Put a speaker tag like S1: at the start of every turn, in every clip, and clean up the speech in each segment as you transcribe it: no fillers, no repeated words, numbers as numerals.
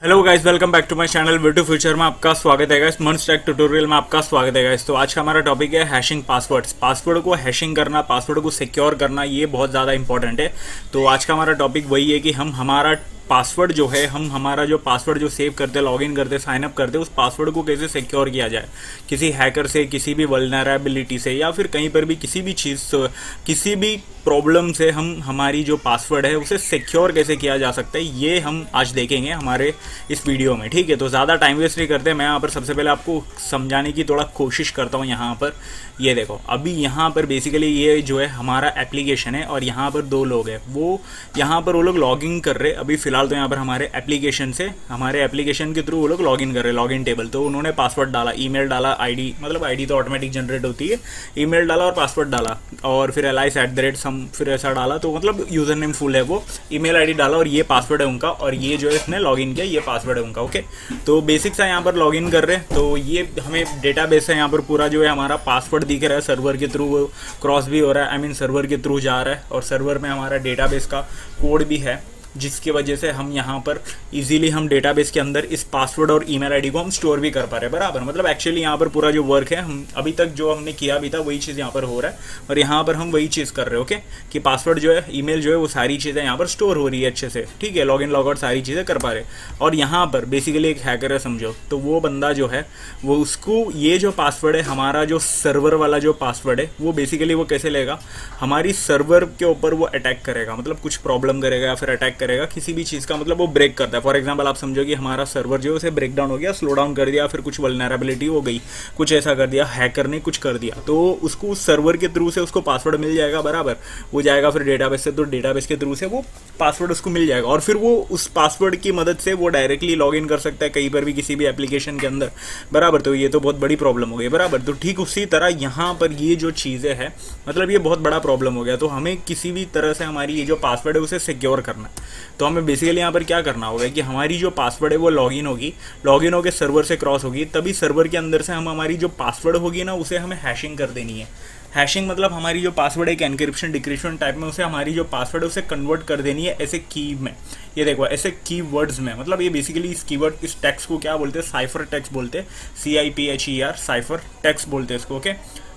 S1: Hello guys, welcome back to my channel way to future में आपका स्वागत है गाइस। मंच टेक ट्यूटोरियल में आपका स्वागत है गाइस। तो आज का हमारा टॉपिक है हैशिंग पासवर्ड्स। पासवर्ड को हैशिंग करना, पासवर्ड को सिक्योर करना, ये बहुत ज़्यादा इंपॉर्टेंट है। तो आज का हमारा टॉपिक वही है कि हम हमारा पासवर्ड जो है, हम हमारा जो पासवर्ड जो सेव करते, लॉगिन करते, साइन अप करते, उस पासवर्ड को कैसे सिक्योर किया जाए, किसी हैकर से, किसी भी वल्नरेबिलिटी से, या फिर कहीं पर भी किसी भी चीज़ से, किसी भी प्रॉब्लम से हम हमारी जो पासवर्ड है उसे सिक्योर कैसे किया जा सकता है, ये हम आज देखेंगे हमारे इस वीडियो में। ठीक है, तो ज़्यादा टाइम वेस्ट नहीं करते। मैं यहाँ पर सबसे पहले आपको समझाने की थोड़ा कोशिश करता हूँ। यहाँ पर ये देखो, अभी यहाँ पर बेसिकली ये जो है हमारा एप्लीकेशन है और यहाँ पर दो लोग हैं, वो यहाँ पर वो लोग लॉगिन कर रहे। अभी फिलहाल तो यहाँ पर हमारे एप्लीकेशन से, हमारे एप्लीकेशन के थ्रू वो लोग लॉगिन कर रहे, लॉगिन टेबल। तो उन्होंने पासवर्ड डाला, ईमेल डाला, आईडी, मतलब आईडी तो ऑटोमेटिक जनरेट होती है, ईमेल डाला और पासवर्ड डाला, और फिर LIS@ सम फिर ऐसा डाला। तो मतलब यूजर नेम फुल है, वो ईमेल आईडी डाला और ये पासवर्ड है उनका, और ये जो है इसने लॉगिन किया, ये पासवर्ड है उनका। ओके, तो बेसिक सा यहाँ पर लॉगिन कर रहे हैं। तो ये हमें डेटाबेस है, यहाँ पर पूरा जो है हमारा पासवर्ड दिख रहा है, सर्वर के थ्रू वो क्रॉस भी हो रहा है, आई मीन सर्वर के थ्रू जा रहा है, और सर्वर में हमारा डेटाबेस का कोड भी है, जिसकी वजह से हम यहाँ पर इजीली हम डेटाबेस के अंदर इस पासवर्ड और ईमेल आईडी को हम स्टोर भी कर पा रहे हैं। बराबर, मतलब एक्चुअली यहाँ पर पूरा जो वर्क है, हम अभी तक जो हमने किया भी था वही चीज़ यहाँ पर हो रहा है, और यहाँ पर हम वही चीज़ कर रहे हैं। ओके, कि पासवर्ड जो है, ईमेल जो है, वो सारी चीज़ें यहाँ पर स्टोर हो रही है अच्छे से। ठीक है, लॉगिन लॉगआउट सारी चीज़ें कर पा रहे। और यहाँ पर बेसिकली एक हैकर है समझो, तो वो बंदा जो है वो, उसको ये जो पासवर्ड है, हमारा जो सर्वर वाला जो पासवर्ड है, वो बेसिकली वो कैसे लेगा, हमारी सर्वर के ऊपर वो अटैक करेगा, मतलब कुछ प्रॉब्लम करेगा या फिर अटैक करेगा किसी भी चीज़ का, मतलब वो ब्रेक करता है। फॉर एग्जांपल आप समझो कि हमारा सर्वर जो है उसे ब्रेक डाउन हो गया, स्लो डाउन कर दिया, फिर कुछ वल्नरेबिलिटी हो गई, कुछ ऐसा कर दिया, हैकर ने कुछ कर दिया, तो उसको उस सर्वर के थ्रू से उसको पासवर्ड मिल जाएगा। बराबर, वो जाएगा फिर डेटाबेस से, तो डेटाबेस के थ्रू से वो पासवर्ड उसको मिल जाएगा, और फिर वो उस पासवर्ड की मदद से वो डायरेक्टली लॉग इन कर सकता है कहीं पर भी, किसी भी एप्लीकेशन के अंदर। बराबर, तो ये तो बहुत बड़ी प्रॉब्लम हो गई। बराबर, तो ठीक उसी तरह यहाँ पर ये जो चीज़ें हैं, मतलब ये बहुत बड़ा प्रॉब्लम हो गया। तो हमें किसी भी तरह से हमारी ये जो पासवर्ड है उसे सिक्योर करना है। तो हमें बेसिकली यहाँ पर क्या करना होगा कि हमारी जो पासवर्ड है वो लॉगिन होगी, लॉगिन होकर सर्वर से क्रॉस होगी, तभी सर्वर के अंदर से हम हमारी जो पासवर्ड होगी ना, उसे हमें हैशिंग कर देनी है। हैशिंग मतलब हमारी जो पासवर्ड है एक एनक्रिप्शन डिक्रिप्शन टाइप में, उसे हमारी जो पासवर्ड है उसे कन्वर्ट कर देनी है ऐसे की में। ये देखो, ऐसे कीवर्ड्स में, मतलब ये बेसिकली इस कीवर्ड, इस टेक्स्ट को क्या बोलते हैं, साइफर टेक्स्ट बोलते हैं, CIPHER, साइफर टेक्स्ट बोलते हैं इसको। ओके,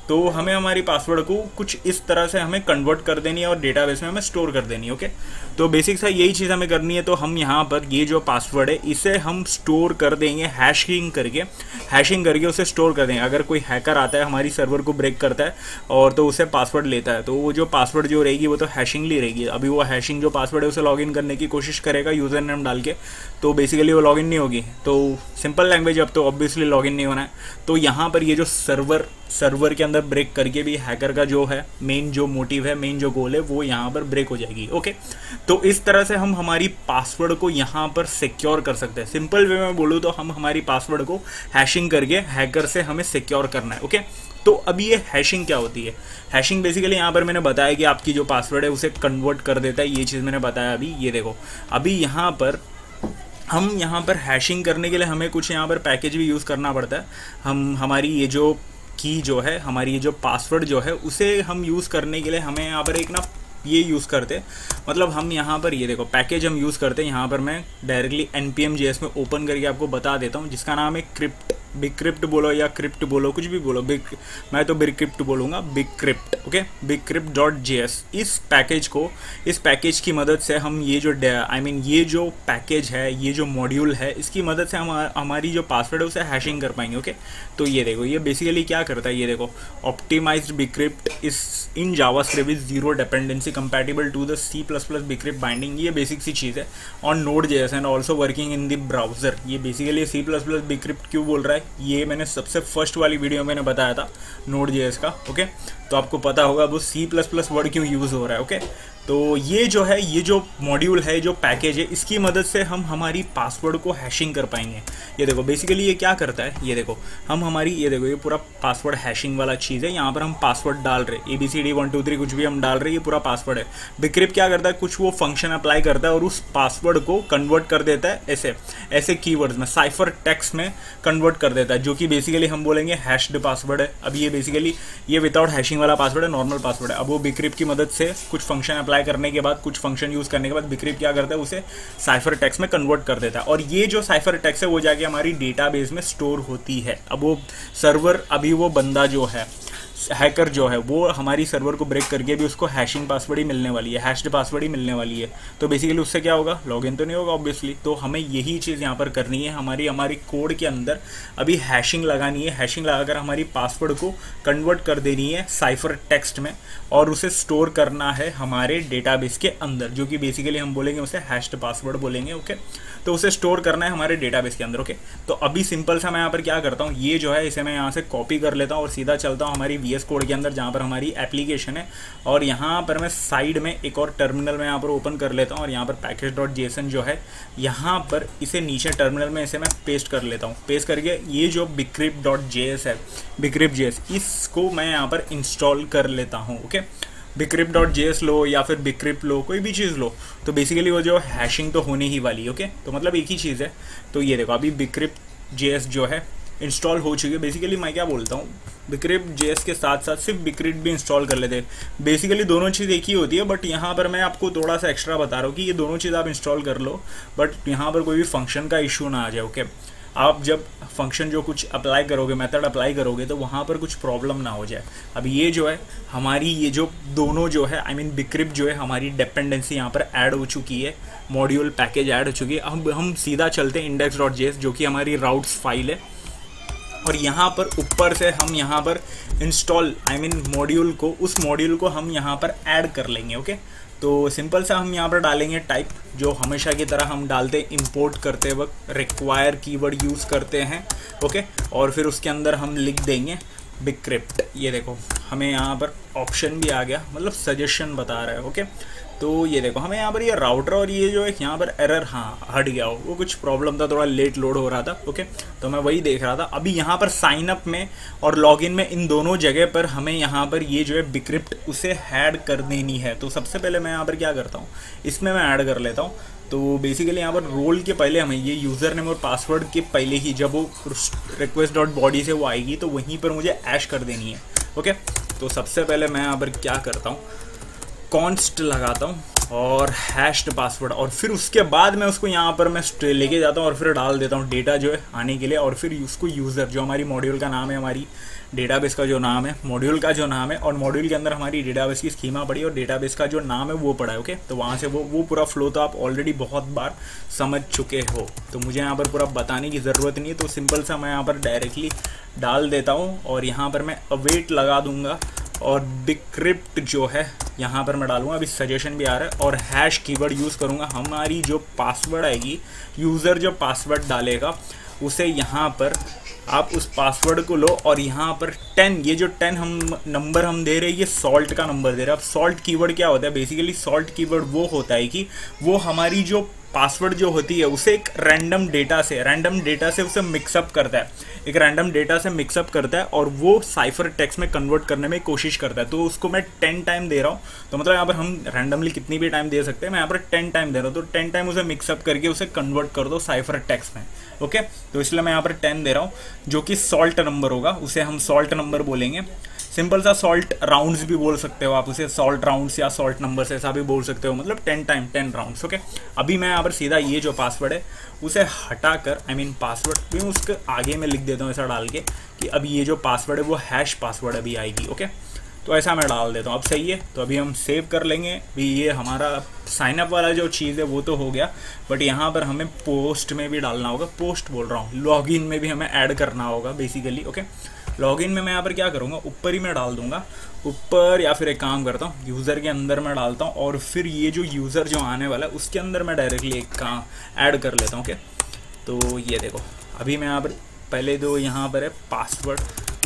S1: तो हमें हमारी पासवर्ड को कुछ इस तरह से हमें कन्वर्ट कर देनी है और डेटाबेस में हमें स्टोर कर देनी है। ओके, तो बेसिक सा यही चीज़ हमें करनी है। तो हम यहाँ पर ये जो पासवर्ड है इसे हम स्टोर कर देंगे, हैशिंग करके उसे स्टोर कर देंगे। अगर कोई हैकर आता है, हमारी सर्वर को ब्रेक करता है और तो उसे पासवर्ड लेता है, तो वो जो पासवर्ड जो रहेगी वो तो हैशिंगली रहेगी। अभी वो हैशिंग जो पासवर्ड है उसे लॉगिन करने की कोशिश करेगा यूज़र नेम डाल के, तो बेसिकली वो लॉगिन नहीं होगी। तो सिंपल लैंग्वेज, अब तो ऑब्वियसली लॉगिन नहीं होना है। तो यहाँ पर ये जो सर्वर के अंदर ब्रेक करके भी हैकर का जो है मेन जो मोटिव है, मेन जो गोल है, वो यहाँ पर ब्रेक हो जाएगी। ओके, तो इस तरह से हम हमारी पासवर्ड को यहाँ पर सिक्योर कर सकते हैं। सिंपल वे में बोलूँ तो हम हमारी पासवर्ड को हैशिंग करके हैकर से हमें सिक्योर करना है। ओके, तो अभी ये हैशिंग क्या होती है? हैशिंग बेसिकली यहाँ पर मैंने बताया कि आपकी जो पासवर्ड है उसे कन्वर्ट कर देता है, ये चीज़ मैंने बताया। अभी ये देखो, अभी यहाँ पर हम यहाँ पर हैशिंग करने के लिए हमें कुछ यहाँ पर पैकेज भी यूज़ करना पड़ता है। हम हमारी ये जो की जो है, हमारी ये जो पासवर्ड जो है, उसे हम यूज़ करने के लिए हमें यहाँ पर एक ना ये यूज़ करते, मतलब हम यहाँ पर ये देखो पैकेज हम यूज़ करते हैं। यहाँ पर मैं डायरेक्टली npm.js में ओपन करके आपको बता देता हूँ, जिसका नाम है बिगक्रिप्ट बोलो या क्रिप्ट बोलो, कुछ भी बोलो, मैं तो बिगक्रिप्ट बोलूँगा, बिगक्रिप्ट। ओके, बिगक्रिप्ट.js। इस पैकेज की मदद से हम ये जो ये जो पैकेज है, ये जो मॉड्यूल है, इसकी मदद से हम हमारी जो पासवर्ड है उसे हैशिंग कर पाएंगे। ओके, तो ये देखो, ये बेसिकली क्या करता है, ये देखो, optimised bcrypt is in JavaScript with zero dependency compatible to the C++ bcrypt binding. ये बेसिक सी चीज़ है on Node.js and also working in the browser. ये बेसिकली C++ बिगक्रिप्ट क्यों बोल रहा है, ये मैंने सबसे फर्स्ट वाली वीडियो मैंने बताया था Node.js का। ओके, तो आपको पता होगा वो C++ वर्ड क्यों यूज़ हो रहा है। ओके, तो ये जो है, ये जो मॉड्यूल है, जो पैकेज है, इसकी मदद से हम हमारी पासवर्ड को हैशिंग कर पाएंगे। ये देखो, बेसिकली ये क्या करता है, ये देखो, हम हमारी, ये देखो, ये पूरा पासवर्ड हैशिंग वाला चीज़ है। यहाँ पर हम पासवर्ड डाल रहे, ABCD 1 2 3 कुछ भी हम डाल रहे, ये पूरा पासवर्ड है। बिगक्रिप्ट क्या करता है, कुछ वो फंक्शन अप्लाई करता है और उस पासवर्ड को कन्वर्ट कर देता है ऐसे कीवर्ड्स में, साइफर टेक्स्ट में कन्वर्ट कर देता है, जो कि बेसिकली हम बोलेंगे हैश्ड पासवर्ड है। अब ये बेसिकली ये विदाउट हैशिंग वाला पासवर्ड है, नॉर्मल पासवर्ड है। अब वो बिगक्रिप्ट की मदद से कुछ फंक्शन अप्लाई अप्लाई करने के बाद, कुछ फंक्शन यूज़ करने के बाद बिक्रिप्ट क्या करता है, उसे साइफर टेक्स्ट में कन्वर्ट कर देता है। और ये जो साइफर टेक्स्ट है वो जाके हमारी डेटाबेस में स्टोर होती है। अब वो सर्वर, अभी वो बंदा जो है, हैकर जो है, वो हमारी सर्वर को ब्रेक करके भी उसको हैशिंग पासवर्ड ही मिलने वाली है, हैश्ड पासवर्ड ही मिलने वाली है। तो बेसिकली उससे क्या होगा, लॉगिन तो नहीं होगा ऑब्वियसली। तो हमें यही चीज़ यहाँ पर करनी है, हमारी कोड के अंदर अभी हैशिंग लगानी है। हैशिंग लगाकर हमारी पासवर्ड को कन्वर्ट कर देनी है साइफर टेक्स्ट में और उसे स्टोर करना है हमारे डेटाबेस के अंदर, जो कि बेसिकली हम बोलेंगे उसे हैश्ड पासवर्ड बोलेंगे। ओके, तो उसे स्टोर करना है हमारे डेटाबेस के अंदर। ओके, तो अभी सिंपल सा मैं यहाँ पर क्या करता हूँ, ये जो है इसे मैं यहाँ से कॉपी कर लेता हूँ और सीधा चलता हूँ हमारी VS कोड के अंदर, जहाँ पर हमारी एप्लीकेशन है। और यहाँ पर मैं साइड में एक और टर्मिनल में यहाँ पर ओपन कर लेता हूँ और यहाँ पर package.json जो है, यहाँ पर इसे नीचे टर्मिनल में इसे मैं पेस्ट कर लेता हूँ। पेस्ट करके ये जो bcrypt.js है, bcrypt.js, इसको मैं यहाँ पर इंस्टॉल कर लेता हूँ। ओके, bcrypt.js लो या फिर bcrypt लो, कोई भी चीज़ लो, तो बेसिकली वो जो हैशिंग तो होने ही वाली है। ओके, तो मतलब एक ही चीज़ है। तो ये देखो अभी bcrypt.js जो है इंस्टॉल हो चुकी है। बेसिकली मैं क्या बोलता हूँ, bcrypt.js के साथ साथ सिर्फ bcrypt भी इंस्टॉल कर लेते हैं। बेसिकली दोनों चीज़ एक ही होती है, बट यहाँ पर मैं आपको थोड़ा सा एक्स्ट्रा बता रहा हूँ कि ये दोनों चीज़ आप इंस्टॉल कर लो, बट यहाँ पर कोई भी फंक्शन का इशू ना आ जाए। ओके, आप जब फंक्शन जो कुछ अप्लाई करोगे, मेथड अप्लाई करोगे, तो वहाँ पर कुछ प्रॉब्लम ना हो जाए। अब ये जो है हमारी, ये जो दोनों जो है, आई मीन bcrypt जो है, हमारी डिपेंडेंसी यहाँ पर ऐड हो चुकी है, मॉड्यूल पैकेज ऐड हो चुकी है। अब हम सीधा चलते हैं index.js, जो कि हमारी राउट्स फाइल है, और यहाँ पर ऊपर से हम यहाँ पर इंस्टॉल, आई मीन मॉड्यूल को, उस मॉड्यूल को हम यहाँ पर ऐड कर लेंगे। ओके, तो सिंपल सा हम यहाँ पर डालेंगे टाइप, जो हमेशा की तरह हम डालते हैं इंपोर्ट करते वक्त, रिक्वायर कीवर्ड यूज़ करते हैं। ओके, और फिर उसके अंदर हम लिख देंगे bcrypt। ये देखो हमें यहाँ पर ऑप्शन भी आ गया, मतलब सजेशन बता रहा है। ओके, तो ये देखो हमें यहाँ पर ये राउटर और ये जो है यहाँ पर एरर, हाँ हट गया हो, वो कुछ प्रॉब्लम था, थोड़ा लेट लोड हो रहा था। ओके, तो मैं वही देख रहा था। अभी यहाँ पर साइन अप में और लॉगिन में, इन दोनों जगह पर हमें यहाँ पर ये जो है bcrypt उसे ऐड कर देनी है। तो सबसे पहले मैं यहाँ पर क्या करता हूँ, इसमें मैं ऐड कर लेता हूँ। तो बेसिकली यहाँ पर रोल के पहले हमें ये यूज़र नेम और पासवर्ड के पहले ही, जब वो request.body से वो आएगी, तो वहीं पर मुझे ऐश कर देनी है। ओके, तो सबसे पहले मैं यहाँ पर क्या करता हूँ, कॉन्स्ट लगाता हूँ और हैश्ड पासवर्ड, और फिर उसके बाद मैं उसको यहाँ पर मैं लेके जाता हूँ और फिर डाल देता हूँ डेटा जो है आने के लिए। और फिर उसको यूज़र, जो हमारी मॉड्यूल का नाम है, हमारी डेटाबेस का जो नाम है, मॉड्यूल का जो नाम है, और मॉड्यूल के अंदर हमारी डेटाबेस की स्कीमा पड़ी और डेटाबेस का जो नाम है वो पड़ा है। ओके, तो वहाँ से वो पूरा फ्लो तो आप ऑलरेडी बहुत बार समझ चुके हो, तो मुझे यहाँ पर पूरा बताने की ज़रूरत नहीं है। तो सिंपल सा मैं यहाँ पर डायरेक्टली डाल देता हूँ और यहाँ पर मैं अवेट लगा दूँगा और bcrypt जो है यहाँ पर मैं डालूंगा। अभी सजेशन भी आ रहा है और हैश कीवर्ड यूज़ करूँगा। हमारी जो पासवर्ड आएगी, यूज़र जो पासवर्ड डालेगा, उसे यहाँ पर आप उस पासवर्ड को लो और यहाँ पर 10, ये जो 10 हम नंबर हम दे रहे हैं, ये सॉल्ट का नंबर दे रहे हैं। अब सॉल्ट कीवर्ड क्या होता है, बेसिकली सॉल्ट कीवर्ड वो होता है कि वो हमारी जो पासवर्ड जो होती है उसे एक रैंडम डेटा से उसे मिक्सअप करता है, एक रैंडम डेटा से मिक्सअप करता है और वो साइफर टेक्स्ट में कन्वर्ट करने में कोशिश करता है। तो उसको मैं 10 टाइम दे रहा हूँ, तो मतलब यहाँ पर हम रैंडमली कितनी भी टाइम दे सकते हैं, मैं यहाँ पर 10 टाइम दे रहा हूँ। तो 10 टाइम उसे मिक्सअप करके उसे कन्वर्ट कर दो साइफर टेक्स्ट में। ओके, तो इसलिए मैं यहाँ पर 10 दे रहा हूँ, जो कि सॉल्ट नंबर होगा, उसे हम सॉल्ट नंबर बोलेंगे। सिंपल सा सॉल्ट राउंड्स भी बोल सकते हो आप उसे, सॉल्ट राउंड्स या सॉल्ट नंबर ऐसा भी बोल सकते हो, मतलब 10 टाइम 10 राउंड्स। ओके, अभी मैं यहाँ पर सीधा ये जो पासवर्ड है उसे हटाकर, आई मीन पासवर्ड भी उसके आगे में लिख देता हूँ ऐसा डाल के कि अभी ये जो पासवर्ड है वो हैश पासवर्ड अभी आएगी। ओके, तो ऐसा मैं डाल देता हूँ। अब सही है, तो अभी हम सेव कर लेंगे। भी ये हमारा साइनअप वाला जो चीज़ है वो तो हो गया, बट यहाँ पर हमें पोस्ट में भी डालना होगा, पोस्ट बोल रहा हूँ, लॉगिन में भी हमें ऐड करना होगा बेसिकली। ओके, लॉगिन में मैं यहाँ पर क्या करूँगा, ऊपर ही मैं डाल दूंगा ऊपर, या फिर एक काम करता हूँ यूज़र के अंदर मैं डालता हूँ और फिर ये जो यूज़र जो आने वाला है उसके अंदर मैं डायरेक्टली एक काम ऐड कर लेता हूँ। ओके, तो ये देखो अभी मैं यहाँ पर पहले तो यहाँ पर है पासवर्ड,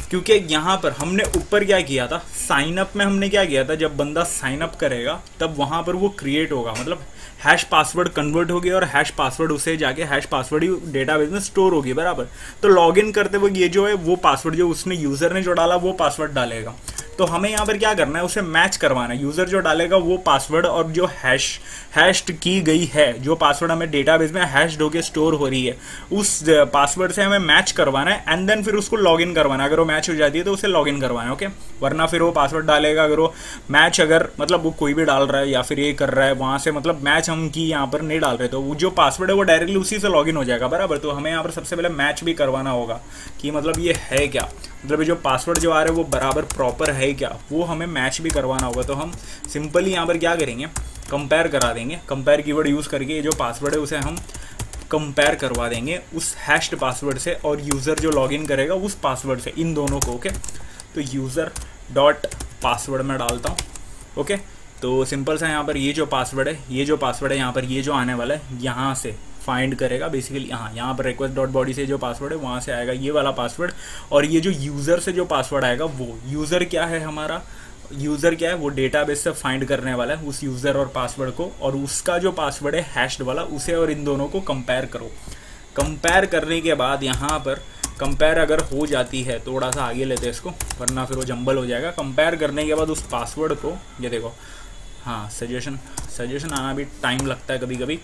S1: क्योंकि यहाँ पर हमने ऊपर क्या किया था, साइन अप में हमने क्या किया था, जब बंदा साइन अप करेगा तब वहाँ पर वो क्रिएट होगा, मतलब हैश पासवर्ड कन्वर्ट होगी और हैश पासवर्ड उसे जाके हैश पासवर्ड ही डेटाबेस में स्टोर होगी बराबर। तो लॉगिन करते वक्त ये जो है वो पासवर्ड जो उसने यूज़र ने जो डाला वो पासवर्ड डालेगा। तो हमें यहाँ पर क्या करना है, उसे मैच करवाना है। यूजर जो डालेगा वो पासवर्ड और जो हैश्ड की गई है, जो पासवर्ड हमें डेटाबेस में हैश्ड होकर स्टोर हो रही है, उस पासवर्ड से हमें मैच करवाना है एंड देन फिर उसको लॉगिन करवाना है। अगर वो मैच हो जाती है तो उसे लॉगिन करवाना है, ओके। वरना फिर वो पासवर्ड डालेगा, अगर वो मैच, अगर मतलब वो कोई भी डाल रहा है या फिर ये कर रहा है वहां से, मतलब मैच हम की यहाँ पर नहीं डाल रहे, तो वो जो पासवर्ड है वो डायरेक्टली उसी से लॉगिन हो जाएगा, बराबर। तो हमें यहाँ पर सबसे पहले मैच भी करवाना होगा कि मतलब ये है क्या, मतलब ये जो पासवर्ड जो आ रहा है वो बराबर प्रॉपर है क्या, वो हमें मैच भी करवाना होगा। तो हम सिंपली यहाँ पर क्या करेंगे, कंपेयर करा देंगे। कंपेयर कीवर्ड यूज़ करके ये जो पासवर्ड है उसे हम कंपेयर करवा देंगे उस हैश्ड पासवर्ड से, और यूज़र जो लॉगिन करेगा उस पासवर्ड से, इन दोनों को, ओके। तो यूज़र डॉट पासवर्ड में डालता हूँ, ओके। तो सिंपल सा यहाँ पर ये जो पासवर्ड है, यहाँ पर ये जो आने वाला है यहाँ से फाइंड करेगा बेसिकली। यहाँ पर रिक्वेस्ट डॉट बॉडी से जो पासवर्ड है वहाँ से आएगा ये वाला पासवर्ड, और ये जो यूज़र से जो पासवर्ड आएगा वो यूज़र क्या है, हमारा यूज़र क्या है, वो डेटाबेस से फाइंड करने वाला है उस यूज़र और पासवर्ड को, और उसका जो पासवर्ड है हैश्ड वाला, उसे और इन दोनों को कंपेयर करो। कंपेयर करने के बाद यहाँ पर कंपेयर अगर हो जाती है, थोड़ा सा आगे लेते हैं इसको वरना फिर वो जंबल हो जाएगा। कंपेयर करने के बाद उस पासवर्ड को, ये देखो, हाँ सजेशन आना भी टाइम लगता है कभी कभी,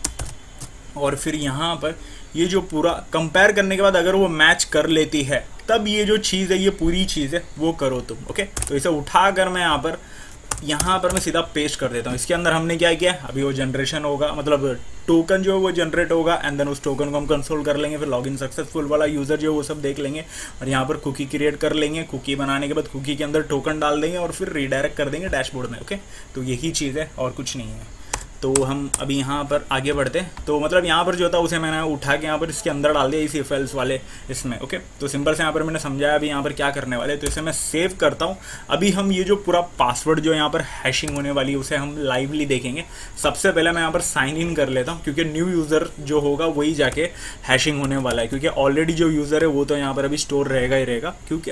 S1: और फिर यहाँ पर ये जो पूरा कंपेयर करने के बाद अगर वो मैच कर लेती है तब ये जो चीज़ है, ये पूरी चीज़ है वो करो तुम, ओके। तो इसे उठा कर मैं यहाँ पर मैं सीधा पेस्ट कर देता हूँ। इसके अंदर हमने क्या किया, अभी वो जनरेशन होगा, मतलब टोकन जो है वो जनरेट होगा एंड देन उस टोकन को हम कंसोल कर लेंगे, फिर लॉगिन सक्सेसफुल वाला यूज़र जो है वो सब देख लेंगे, और यहाँ पर कुकी क्रिएट कर लेंगे। कुकी बनाने के बाद कुकी के अंदर टोकन डाल देंगे और फिर रीडायरेक्ट कर देंगे डैशबोर्ड में, ओके। तो यही चीज़ है और कुछ नहीं है। तो हम अभी यहाँ पर आगे बढ़ते हैं। तो मतलब यहाँ पर जो था उसे मैंने उठा के यहाँ पर इसके अंदर डाल दिया, इसी फाइल्स वाले इसमें, ओके। तो सिंपल से यहाँ पर मैंने समझाया अभी यहाँ पर क्या करने वाले। तो इसे मैं सेव करता हूँ। अभी हम ये जो पूरा पासवर्ड जो यहाँ पर हैशिंग होने वाली है उसे हम लाइवली देखेंगे। सबसे पहले मैं यहाँ पर साइन इन कर लेता हूँ, क्योंकि न्यू यूज़र जो होगा वही जाके हैशिंग होने वाला है, क्योंकि ऑलरेडी जो यूज़र है वो तो यहाँ पर अभी स्टोर रहेगा ही रहेगा, क्योंकि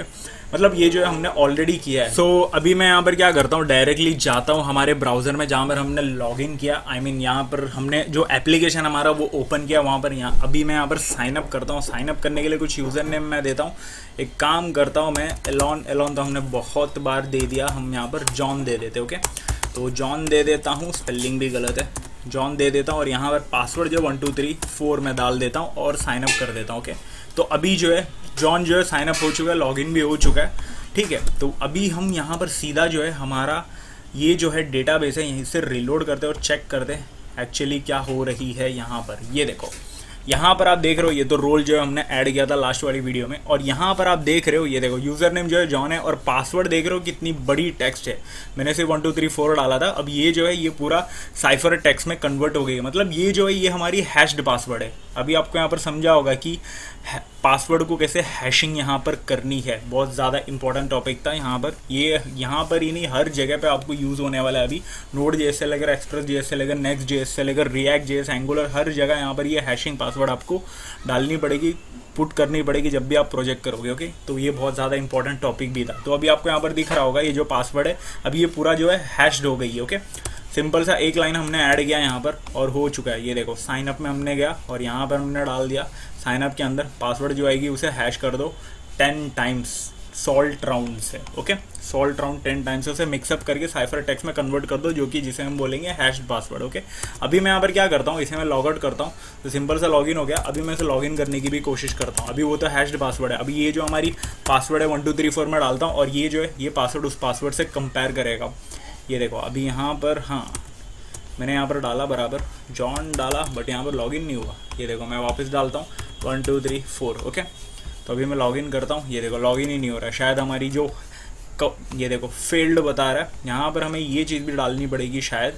S1: मतलब ये जो है हमने ऑलरेडी किया है। सो अभी मैं यहाँ पर क्या करता हूँ, डायरेक्टली जाता हूँ हमारे ब्राउज़र में जहाँ पर हमने लॉगिन किया, यहाँ पर हमने जो एप्लीकेशन हमारा वो ओपन किया वहाँ पर। यहाँ अभी मैं यहाँ पर साइनअप करता हूँ। साइनअप करने के लिए कुछ यूज़र नेम मैं देता हूँ। एक काम करता हूँ मैं, एलॉन तो हमने बहुत बार दे दिया, हम यहाँ पर जॉन दे देते, ओके। तो जॉन दे देता हूँ, स्पेलिंग भी गलत है, जॉन दे देता हूँ, और यहाँ पर पासवर्ड जो 1 2 3 4 में डाल देता हूँ और साइनअप कर देता हूँ, ओके। तो अभी जो है जॉन जो है साइनअप हो चुका है, लॉगिन भी हो चुका है, ठीक है। तो अभी हम यहाँ पर सीधा जो है हमारा ये जो है डेटाबेस है, यहीं से रिलोड करते और चेक करते एक्चुअली क्या हो रही है। यहाँ पर ये देखो, यहाँ पर आप देख रहे हो ये तो रोल जो है हमने ऐड किया था लास्ट वाली वीडियो में, और यहाँ पर आप देख रहे हो ये देखो यूज़र नेम जो है जॉन है, और पासवर्ड देख रहे हो कितनी बड़ी टेक्स्ट है। मैंने सिर्फ 1 2 3 4 डाला था, अब ये जो है ये पूरा साइफर टेक्स्ट में कन्वर्ट हो गई है। मतलब ये जो है ये हमारी हैश्ड पासवर्ड है। अभी आपको यहाँ पर समझा होगा कि पासवर्ड को कैसे हैशिंग यहाँ पर करनी है। बहुत ज़्यादा इंपॉर्टेंट टॉपिक था यहाँ पर। ये यहाँ पर ही नहीं, हर जगह पे आपको यूज़ होने वाला है। अभी नोड जेएस से लेकर एक्सप्रेस जेएस से लेकर नेक्स्ट जेएस से लेकर रिएक्ट जेएस, एंगुलर, हर जगह यहाँ पर ये हैशिंग पासवर्ड आपको डालनी पड़ेगी, पुट करनी पड़ेगी जब भी आप प्रोजेक्ट करोगे, ओके। तो ये बहुत ज़्यादा इंपॉर्टेंट टॉपिक भी था। तो अभी आपको यहाँ पर दिख रहा होगा ये जो पासवर्ड है अभी ये पूरा जो है हैश्ड हो गई है, ओके। सिंपल सा एक लाइन हमने ऐड किया यहाँ पर और हो चुका है। ये देखो साइनअप में हमने गया और यहाँ पर हमने डाल दिया साइनअप के अंदर पासवर्ड जो आएगी उसे हैश कर दो 10 टाइम्स सॉल्ट राउंड से, ओके। सॉल्ट राउंड 10 टाइम्स से उसे मिक्सअप करके साइफर टेक्स्ट में कन्वर्ट कर दो, जो कि जिसे हम बोलेंगे हैश्ड पासवर्ड, ओके। अभी मैं यहाँ पर क्या करता हूँ, इसे मैं लॉग आउट करता हूँ, तो सिंपल सा लॉगिन हो गया। अभी मैं इसे लॉगिन करने की भी कोशिश करता हूँ। अभी वो तो हैश्ड पासवर्ड है। अभी ये जो हमारी पासवर्ड है 1 2 3 4 में डालता हूँ, और ये जो है ये पासवर्ड उस पासवर्ड से कंपेयर करेगा। ये देखो अभी यहाँ पर, हाँ मैंने यहाँ पर डाला बराबर जॉन डाला, बट यहाँ पर लॉगिन नहीं हुआ। ये देखो मैं वापस डालता हूँ 1 2 3 4, ओके। तो अभी मैं लॉगिन करता हूँ, ये देखो लॉगिन ही नहीं हो रहा है। शायद हमारी जो ये देखो फेल्ड बता रहा है। यहाँ पर हमें ये चीज़ भी डालनी पड़ेगी शायद।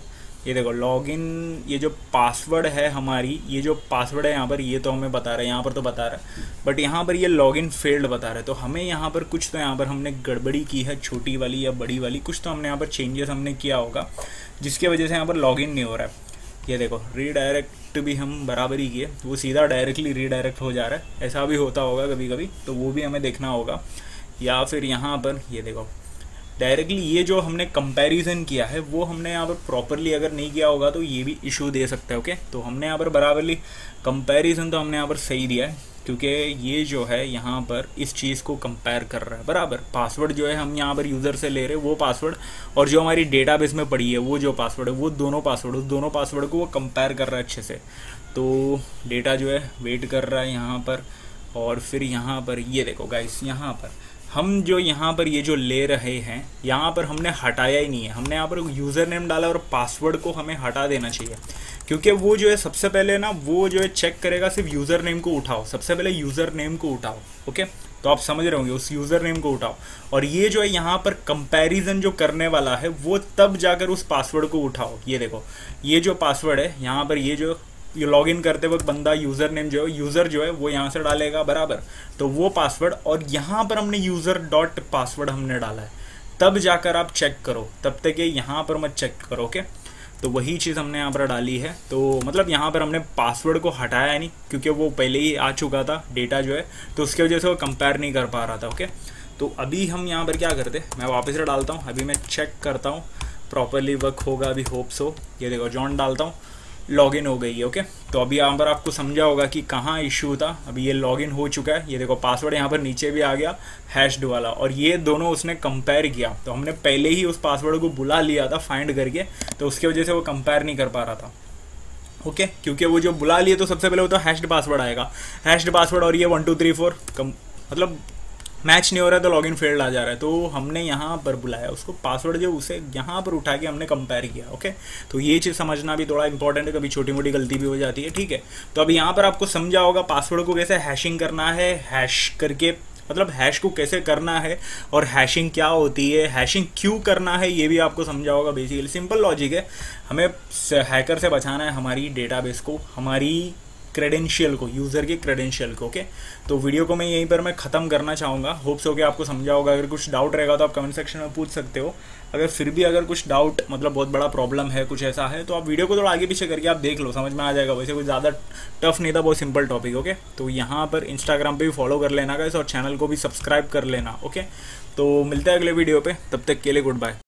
S1: ये देखो लॉगिन, ये जो पासवर्ड है हमारी, ये जो पासवर्ड है यहाँ पर ये तो हमें बता रहा है, यहाँ पर तो बता रहा है, बट यहाँ पर ये लॉगिन फेल्ड बता रहा है। तो हमें यहाँ पर कुछ तो यहाँ पर हमने गड़बड़ी की है, छोटी वाली या बड़ी वाली, कुछ तो हमने यहाँ पर चेंजेस हमने किया होगा जिसकी वजह से यहाँ पर लॉगिन नहीं हो रहा है। ये देखो रीडायरेक्ट भी हम बराबर ही किए, वो सीधा डायरेक्टली रीडायरेक्ट हो जा रहा है। ऐसा भी होता होगा कभी कभी, तो वो भी हमें देखना होगा। या फिर यहाँ पर ये देखो डायरेक्टली ये जो हमने कंपैरिजन किया है वो हमने यहाँ पर प्रॉपरली अगर नहीं किया होगा तो ये भी इशू दे सकता है, ओके। तो हमने यहाँ पर बराबरली कंपैरिजन तो हमने यहाँ पर सही दिया है। क्योंकि ये जो है यहाँ पर इस चीज़ को कंपेयर कर रहा है बराबर। पासवर्ड जो है हम यहाँ पर यूज़र से ले रहे हैं वो पासवर्ड, और जो हमारी डेटाबेस में पड़ी है वो जो पासवर्ड है वो दोनों पासवर्ड, उस दोनों पासवर्ड को वो कंपेयर कर रहा है अच्छे से। तो डेटा जो है वेट कर रहा है यहाँ पर, और फिर यहाँ पर ये देखो गाइस, यहाँ पर हम जो यहाँ पर ये जो ले रहे हैं यहाँ पर हमने हटाया ही नहीं है, हमने यहाँ पर यूज़र नेम डाला और पासवर्ड को हमें हटा देना चाहिए। क्योंकि वो जो है सबसे पहले ना वो जो है चेक करेगा, सिर्फ यूज़र नेम को उठाओ, सबसे पहले यूज़र नेम को उठाओ। ओके, तो आप समझ रहे होंगे, उस यूज़र नेम को उठाओ, और ये जो है यहाँ पर कंपैरिजन जो करने वाला है वो तब जाकर उस पासवर्ड को उठाओ। ये देखो, ये जो पासवर्ड है यहाँ पर, ये लॉगिन करते वक्त बंदा यूज़र नेम जो है, यूज़र जो है वो यहाँ से डालेगा बराबर, तो वो पासवर्ड, और यहाँ पर हमने यूज़र डॉट पासवर्ड हमने डाला है, तब जाकर आप चेक करो, तब तक ये यहाँ पर मत चेक करो। ओके, तो वही चीज़ हमने यहाँ पर डाली है। तो मतलब यहाँ पर हमने पासवर्ड को हटाया नहीं, क्योंकि वो पहले ही आ चुका था डेटा जो है, तो उसकी वजह से वो कंपेयर नहीं कर पा रहा था। ओके, तो अभी हम यहाँ पर क्या करते, मैं वापस से डालता हूँ, अभी मैं चेक करता हूँ प्रॉपरली वर्क होगा, अभी होप सो। ये देखो जॉन डालता हूँ, लॉगिन हो गई है। ओके, तो अभी यहाँ पर आपको समझा होगा कि कहाँ इशू था। अभी ये लॉगिन हो चुका है, ये देखो पासवर्ड यहाँ पर नीचे भी आ गया हैश्ड वाला, और ये दोनों उसने कंपेयर किया, तो हमने पहले ही उस पासवर्ड को बुला लिया था फाइंड करके, तो उसकी वजह से वो कंपेयर नहीं कर पा रहा था। ओके, क्योंकि वो जो बुला लिए तो सबसे पहले वो तो हैश्ड पासवर्ड आएगा, हैश्ड पासवर्ड, और ये 1 2 3 4 मतलब मैच नहीं हो रहा है तो लॉगिन फेल्ड आ जा रहा है, तो हमने यहाँ पर बुलाया उसको, पासवर्ड जो उसे यहाँ पर उठा के हमने कंपेयर किया। ओके, तो ये चीज़ समझना भी थोड़ा इंपॉर्टेंट है, कभी छोटी मोटी गलती भी हो जाती है। ठीक है, तो अब यहाँ पर आपको समझा होगा पासवर्ड को कैसे हैशिंग करना है, हैश करके मतलब हैश को कैसे करना है, और हैशिंग क्या होती है, हैशिंग क्यों करना है, ये भी आपको समझा होगा। बेसिकली सिंपल लॉजिक है, हमें हैकर से बचाना है हमारी डेटाबेस को, हमारी क्रेडेंशियल को, यूज़र के क्रेडेंशियल को। ओके, तो वीडियो को मैं यहीं पर मैं ख़त्म करना चाहूँगा। होप्स हो कि आपको समझा होगा। अगर कुछ डाउट रहेगा तो आप कमेंट सेक्शन में पूछ सकते हो। अगर फिर भी अगर कुछ डाउट मतलब बहुत बड़ा प्रॉब्लम है, कुछ ऐसा है, तो आप वीडियो को थोड़ा आगे पीछे करके आप देख लो, समझ में आ जाएगा। वैसे कुछ ज़्यादा टफ नहीं था, बहुत सिंपल टॉपिक। ओके, तो यहाँ पर इंस्टाग्राम पर भी फॉलो कर लेना गाइस, और चैनल को भी सब्सक्राइब कर लेना। ओके, तो मिलते हैं अगले वीडियो पर, तब तक के लिए गुड बाय।